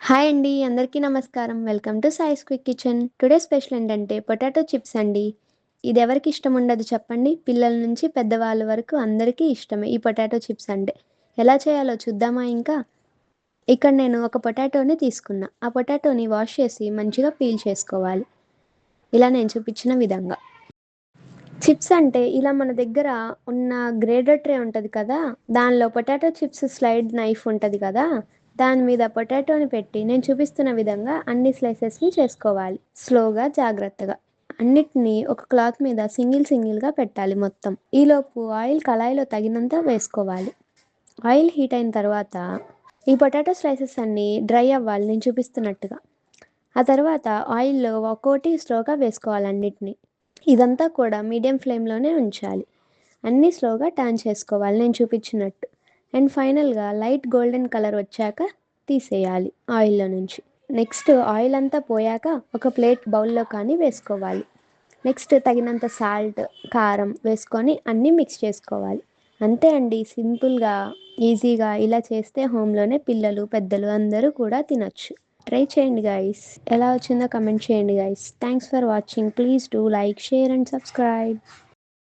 Hi అండి. అందరికీ నమస్కారం. Welcome to Sai's quick kitchen. Today special ఏంటంటే పొటాటో చిప్స్ అండి. ఇది ఎవరికి ఇష్టం ఉండదు చెప్పండి? పిల్లల నుంచి పెద్దవాళ్ళ వరకు అందరికీ ఇష్టమే ఈ పొటాటో చిప్స్ అంటే. ఎలా చేయాలో చూద్దామా ఇంకా? ఇక్కడ నేను ఒక పొటాటోని తీసుకున్నా. ఆ పొటాటోని వాష్ చేసి మంచిగా పీల్ చేసుకోవాలి. ఇలా నేను చూపించిన విధంగా. చిప్స్ అంటే ఇలా మన దగ్గర ఉన్న గ్రేడర్ ట్రే ఉంటది కదా! దానిలో పొటాటో చిప్స్ స్లైడ్ నైఫ్ ఉంటది కదా! దాని మీద పొటాటోని పెట్టి నేను చూపిస్తున్న విధంగా అన్ని స్లైసెస్‌ని చేసుకోవాలి. స్లోగా, జాగ్రత్తగా. అన్నిటిని ఒక క్లాత్ మీద సింగిల్‌గా పెట్టాలి మొత్తం. ఈలోపు ఆయిల్ కళాయిలో తగినంత వేసుకోవాలి. ఆయిల్ హీట్ అయిన తర్వాత ఈ పొటాటో స్లైసెస్ అన్నీ డ్రై అవ్వాలి నేను చూపిస్తున్నట్టుగా. ఆ తర్వాత ఆయిల్‌లో ఒక్కోటి స్లోగా వేసుకోవాలి అన్నిటిని. ఇదంతా కూడా మీడియం ఫ్లేమ్‌లోనే ఉంచాలి. అన్నీ స్లోగా టర్న్ చేసుకోవాలి నేను చూపించినట్టు. అండ్ ఫైనల్‌గా లైట్ గోల్డెన్ కలర్ వచ్చాక తీసేయాలి ఆయిల్‌లో నుంచి. నెక్స్ట్ ఆయిల్ అంతా పోయాక ఒక ప్లేట్ బౌల్‌లో కానీ వేసుకోవాలి. నెక్స్ట్ తగినంత సాల్ట్, కారం వేసుకొని అన్నీ మిక్స్ చేసుకోవాలి. అంతే అండి, సింపుల్‌గా, ఈజీగా ఇలా చేస్తే హోమ్‌లోనే పిల్లలు, పెద్దలు అందరూ కూడా తినొచ్చు. ట్రై చేయండి గైస్. ఎలా వచ్చిందో కమెంట్ చేయండి guys. Thanks for watching. Please do like, share and subscribe.